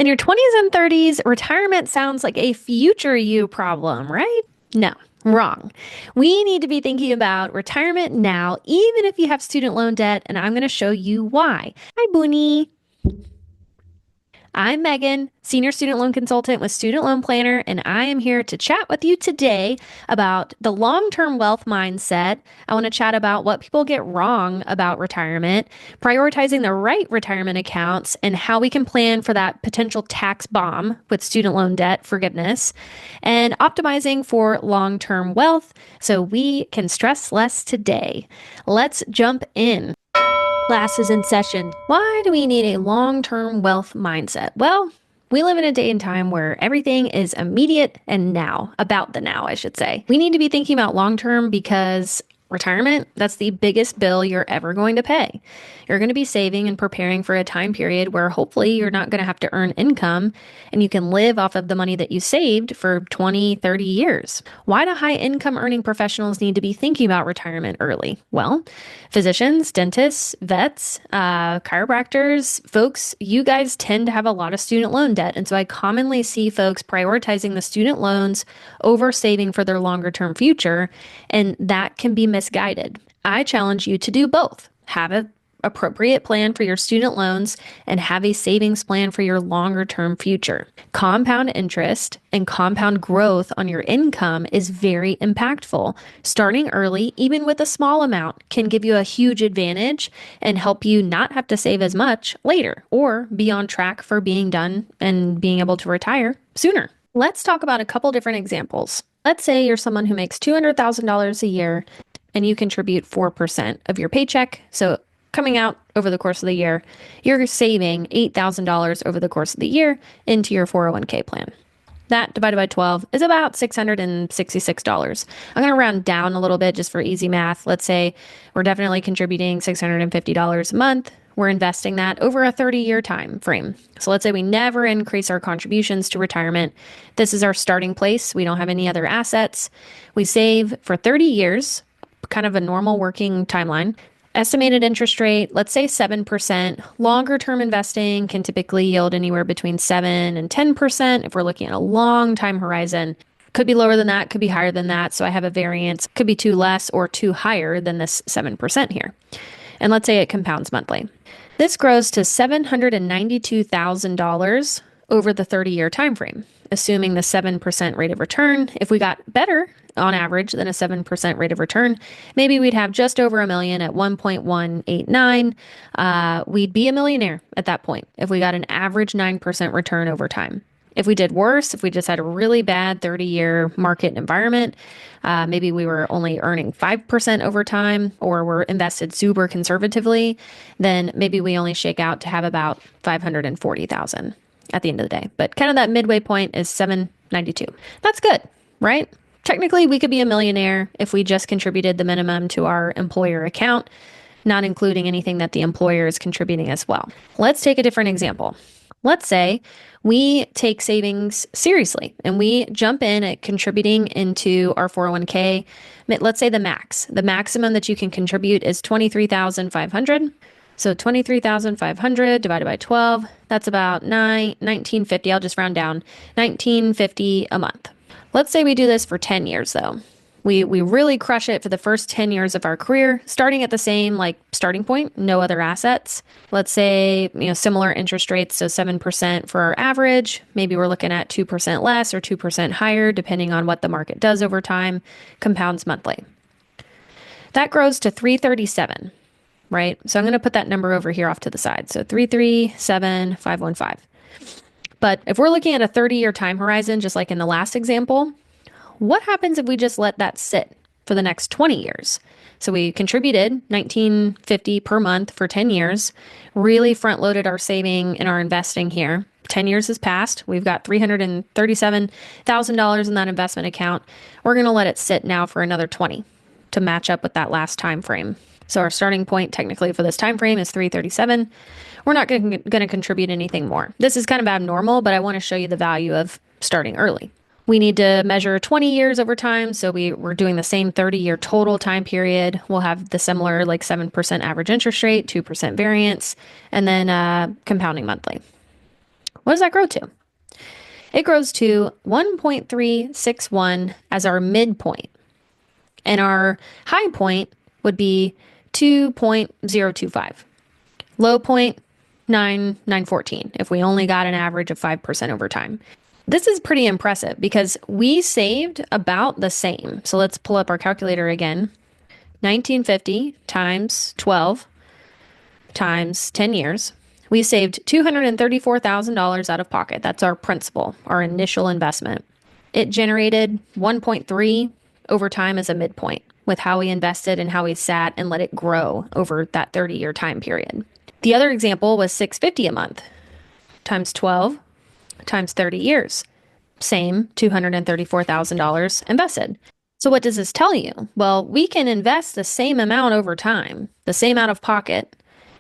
In your 20s and 30s, retirement sounds like a future you problem, right? No, wrong. We need to be thinking about retirement now, even if you have student loan debt, and I'm going to show you why. Hi, Booney. I'm Megan, Senior Student Loan Consultant with Student Loan Planner, and I am here to chat with you today about the long-term wealth mindset. I want to chat about what people get wrong about retirement, prioritizing the right retirement accounts, and how we can plan for that potential tax bomb with student loan debt forgiveness, and optimizing for long-term wealth so we can stress less today. Let's jump in. Class is in session. Why do we need a long-term wealth mindset? Well, we live in a day and time where everything is immediate and now, about the now, I should say. We need to be thinking about long-term because retirement, that's the biggest bill you're ever going to pay. You're going to be saving and preparing for a time period where hopefully you're not going to have to earn income and you can live off of the money that you saved for 20, 30 years. Why do high income earning professionals need to be thinking about retirement early? Well, physicians, dentists, vets, chiropractors, folks, you guys tend to have a lot of student loan debt. And so I commonly see folks prioritizing the student loans over saving for their longer term future. And that can be misguided. I challenge you to do both. Have an appropriate plan for your student loans and have a savings plan for your longer term future. Compound interest and compound growth on your income is very impactful. Starting early, even with a small amount, can give you a huge advantage and help you not have to save as much later or be on track for being done and being able to retire sooner. Let's talk about a couple different examples. Let's say you're someone who makes $200,000 a year and you contribute 4% of your paycheck. So coming out over the course of the year, you're saving $8,000 over the course of the year into your 401k plan. That divided by 12 is about $666. I'm going to round down a little bit just for easy math. Let's say we're definitely contributing $650 a month. We're investing that over a 30-year time frame. So let's say we never increase our contributions to retirement. This is our starting place. We don't have any other assets. We save for 30 years, kind of a normal working timeline. Estimated interest rate, let's say 7%. Longer term investing can typically yield anywhere between 7 and 10% if we're looking at a long time horizon. Could be lower than that, could be higher than that. So I have a variance, could be too less or too higher than this 7% here. And let's say it compounds monthly. This grows to $792,000 over the 30-year time frame, assuming the 7% rate of return. If we got better on average than a 7% rate of return, maybe we'd have just over $1 million at 1.189. We'd be a millionaire at that point if we got an average 9% return over time. If we did worse, if we just had a really bad 30-year market environment, maybe we were only earning 5% over time, or we're invested super conservatively, then maybe we only shake out to have about $540,000 at the end of the day. But kind of that midway point is 792. That's good, right? Technically, we could be a millionaire if we just contributed the minimum to our employer account, not including anything that the employer is contributing as well. Let's take a different example. Let's say we take savings seriously and we jump in at contributing into our 401k. Let's say the maximum that you can contribute is $23,500. So $23,500 divided by 12, that's about $19.50. I'll just round down, $19.50 a month. Let's say we do this for 10 years though. We really crush it for the first 10 years of our career, starting at the same starting point, no other assets. Let's say, similar interest rates, so 7% for our average. Maybe we're looking at 2% less or 2% higher, depending on what the market does over time, compounds monthly. That grows to $337, right? So I'm going to put that number over here off to the side. So 337,515. But if we're looking at a 30-year time horizon, just like in the last example, what happens if we just let that sit for the next 20 years? So we contributed $19.50 per month for 10 years, really front-loaded our saving and our investing here. 10 years has passed. We've got $337,000 in that investment account. We're going to let it sit now for another 20 to match up with that last time frame. So our starting point technically for this time frame is 337. We're not going to contribute anything more. This is kind of abnormal, but I want to show you the value of starting early. We need to measure 20 years over time. So we're doing the same 30-year total time period. We'll have the similar 7% average interest rate, 2% variance, and then compounding monthly. What does that grow to? It grows to 1.361 as our midpoint. And our high point would be 2.025. Low point, 914 if we only got an average of 5% over time. This is pretty impressive because we saved about the same. So let's pull up our calculator again. 1950 times 12 times 10 years. We saved $234,000 out of pocket. That's our principal, our initial investment. It generated 1.3 over time as a midpoint with how we invested and how we sat and let it grow over that 30-year time period. The other example was $650 a month times 12 times 30 years. Same $234,000 invested. So what does this tell you? Well, we can invest the same amount over time, the same out of pocket,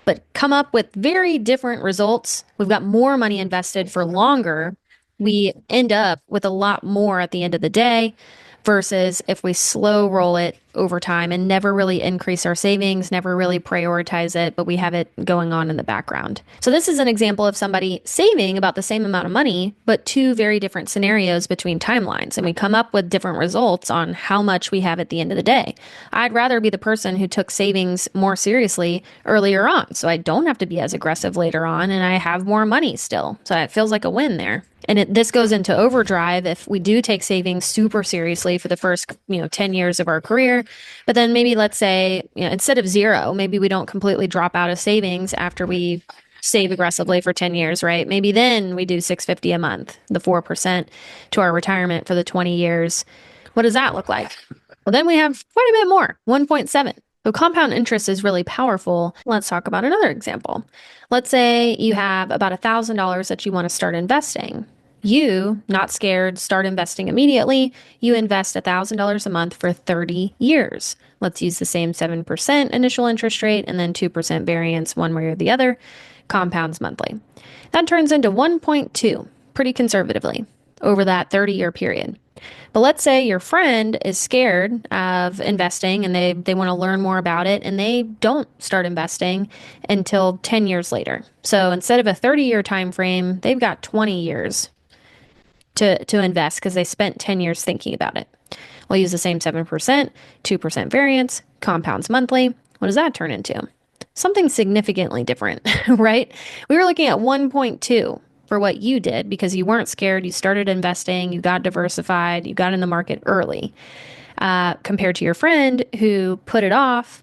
but come up with very different results. We've got more money invested for longer. We end up with a lot more at the end of the day versus if we slow roll it over time and never really increase our savings, never really prioritize it, but we have it going on in the background. So this is an example of somebody saving about the same amount of money, but two very different scenarios between timelines. And we come up with different results on how much we have at the end of the day. I'd rather be the person who took savings more seriously earlier on, so I don't have to be as aggressive later on, and I have more money still. So it feels like a win there. And this goes into overdrive if we do take savings super seriously for the first 10 years of our career. But then maybe let's say instead of zero, maybe we don't completely drop out of savings after we save aggressively for 10 years, right? Maybe then we do $650 a month, the 4% to our retirement for the 20 years. What does that look like? Well, then we have quite a bit more, 1.7. So compound interest is really powerful. Let's talk about another example. Let's say you have about $1,000 that you want to start investing. You, not scared, start investing immediately. You invest $1,000 a month for 30 years. Let's use the same 7% initial interest rate and then 2% variance one way or the other, compounds monthly. That turns into 1.2, pretty conservatively, over that 30-year period. But let's say your friend is scared of investing and they want to learn more about it and they don't start investing until 10 years later. So instead of a 30-year time frame, they've got 20 years to invest because they spent 10 years thinking about it. We'll use the same 7%, 2% variance, compounds monthly. What does that turn into? Something significantly different, right? We were looking at 1.2 for what you did because you weren't scared. You started investing, you got diversified, you got in the market early, compared to your friend who put it off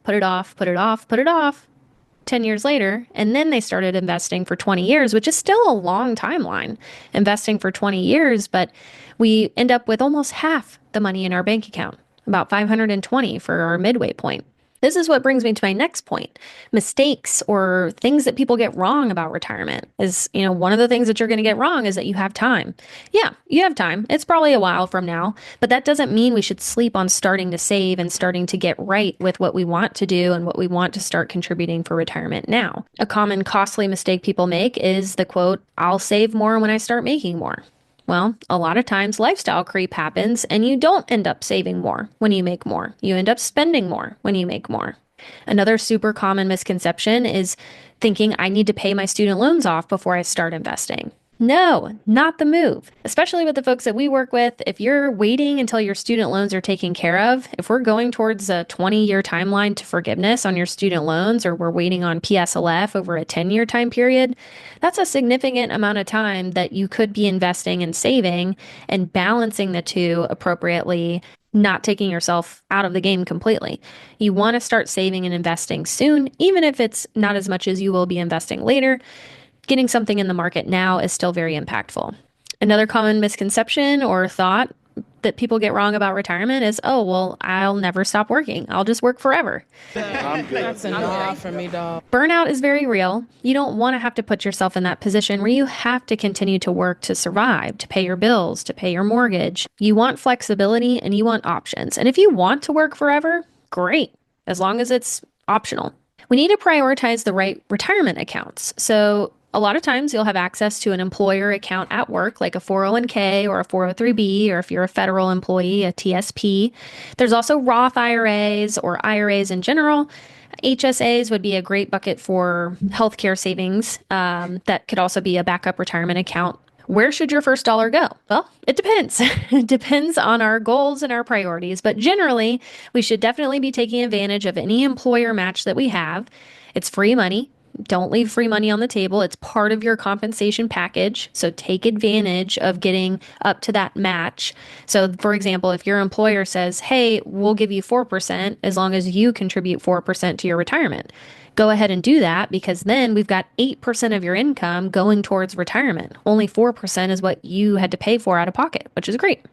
10 years later, and then they started investing for 20 years, which is still a long timeline, investing for 20 years, but we end up with almost half the money in our bank account, about 520 for our midway point. This is what brings me to my next point. Mistakes or things that people get wrong about retirement is, one of the things that you're going to get wrong is that you have time. Yeah, you have time. It's probably a while from now, but that doesn't mean we should sleep on starting to save and starting to get right with what we want to do and what we want to start contributing for retirement now. A common costly mistake people make is the quote, "I'll save more when I start making more." Well, a lot of times lifestyle creep happens and you don't end up saving more when you make more. You end up spending more when you make more. Another super common misconception is thinking I need to pay my student loans off before I start investing. No, not the move. Especially with the folks that we work with, if you're waiting until your student loans are taken care of, if we're going towards a 20-year timeline to forgiveness on your student loans, or we're waiting on PSLF over a 10-year time period, that's a significant amount of time that you could be investing and saving and balancing the two appropriately, not taking yourself out of the game completely. You want to start saving and investing soon, even if it's not as much as you will be investing later. Getting something in the market now is still very impactful. Another common misconception or thought that people get wrong about retirement is, oh, well, I'll never stop working. I'll just work forever. I'm good. That's enough for me, dog. Burnout is very real. You don't want to have to put yourself in that position where you have to continue to work to survive, to pay your bills, to pay your mortgage. You want flexibility and you want options. And if you want to work forever, great, as long as it's optional. We need to prioritize the right retirement accounts. So a lot of times you'll have access to an employer account at work, like a 401k or a 403b, or if you're a federal employee, a TSP. There's also Roth IRAs or IRAs in general. HSAs would be a great bucket for healthcare savings. That could also be a backup retirement account. Where should your first dollar go? Well, it depends. It depends on our goals and our priorities, but generally, we should definitely be taking advantage of any employer match that we have. It's free money. Don't leave free money on the table. It's part of your compensation package. So take advantage of getting up to that match. So, for example, if your employer says, hey, we'll give you 4% as long as you contribute 4% to your retirement, go ahead and do that, because then we've got 8% of your income going towards retirement. Only 4% is what you had to pay for out of pocket, which is great.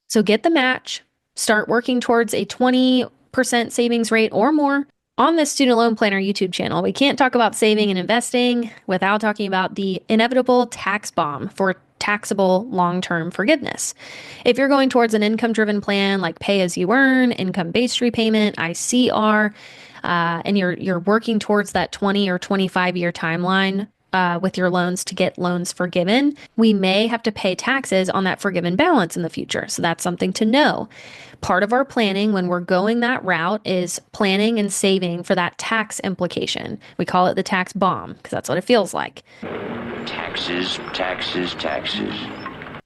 So get the match, start working towards a 20% savings rate or more. On this Student Loan Planner YouTube channel, we can't talk about saving and investing without talking about the inevitable tax bomb for taxable long-term forgiveness. If you're going towards an income-driven plan like pay as you earn, income-based repayment, ICR, and you're working towards that 20 or 25-year timeline with your loans to get loans forgiven, we may have to pay taxes on that forgiven balance in the future. So that's something to know. Part of our planning when we're going that route is planning and saving for that tax implication. We call it the tax bomb because that's what it feels like. Taxes, taxes, taxes.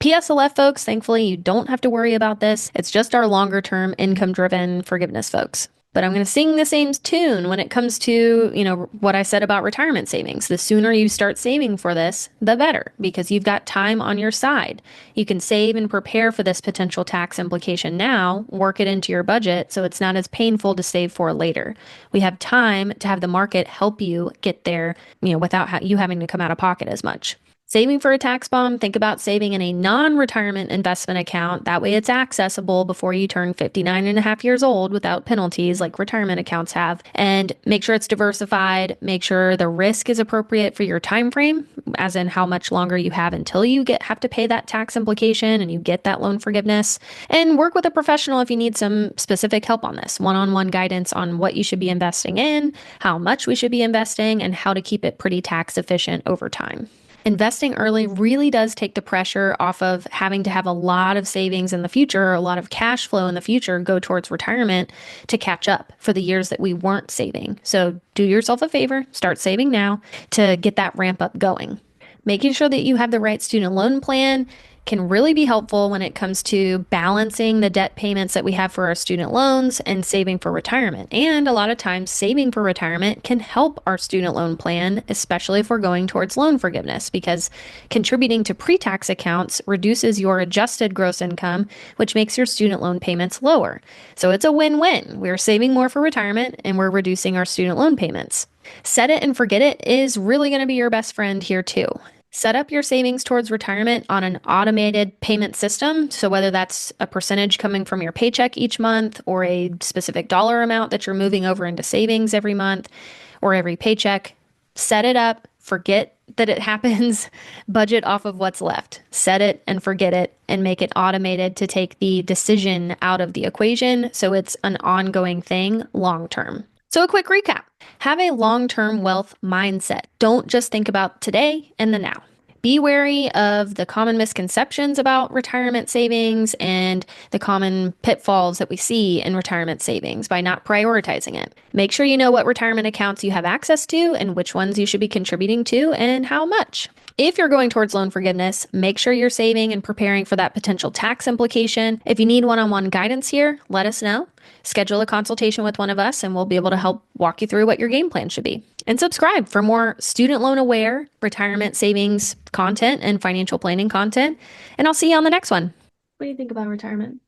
PSLF folks, thankfully, you don't have to worry about this. It's just our longer term income driven forgiveness folks. But I'm going to sing the same tune when it comes to, what I said about retirement savings. The sooner you start saving for this, the better, because you've got time on your side. You can save and prepare for this potential tax implication now, work it into your budget so it's not as painful to save for later. We have time to have the market help you get there, without you having to come out of pocket as much. Saving for a tax bomb, think about saving in a non-retirement investment account. That way it's accessible before you turn 59 and a half years old without penalties like retirement accounts have. And make sure it's diversified. Make sure the risk is appropriate for your time frame, as in how much longer you have until you have to pay that tax implication and you get that loan forgiveness. And work with a professional if you need some specific help on this. One-on-one guidance on what you should be investing in, how much we should be investing, and how to keep it pretty tax efficient over time. Investing early really does take the pressure off of having to have a lot of savings in the future, or a lot of cash flow in the future go towards retirement to catch up for the years that we weren't saving. So do yourself a favor, start saving now to get that ramp up going. Making sure that you have the right student loan plan can really be helpful when it comes to balancing the debt payments that we have for our student loans and saving for retirement. And a lot of times saving for retirement can help our student loan plan, especially if we're going towards loan forgiveness, because contributing to pre-tax accounts reduces your adjusted gross income, which makes your student loan payments lower. So it's a win-win. We're saving more for retirement and we're reducing our student loan payments. Set it and forget it is really going to be your best friend here too. Set up your savings towards retirement on an automated payment system. So whether that's a percentage coming from your paycheck each month, or a specific dollar amount that you're moving over into savings every month or every paycheck, set it up, forget that it happens, budget off of what's left. Set it and forget it, and make it automated to take the decision out of the equation so it's an ongoing thing long term. So a quick recap. Have a long-term wealth mindset. Don't just think about today and the now. Be wary of the common misconceptions about retirement savings and the common pitfalls that we see in retirement savings by not prioritizing it. Make sure you know what retirement accounts you have access to and which ones you should be contributing to and how much. If you're going towards loan forgiveness, make sure you're saving and preparing for that potential tax implication. If you need one-on-one guidance here, let us know. Schedule a consultation with one of us and we'll be able to help walk you through what your game plan should be. And subscribe for more student loan aware retirement savings content and financial planning content. And I'll see you on the next one. What do you think about retirement?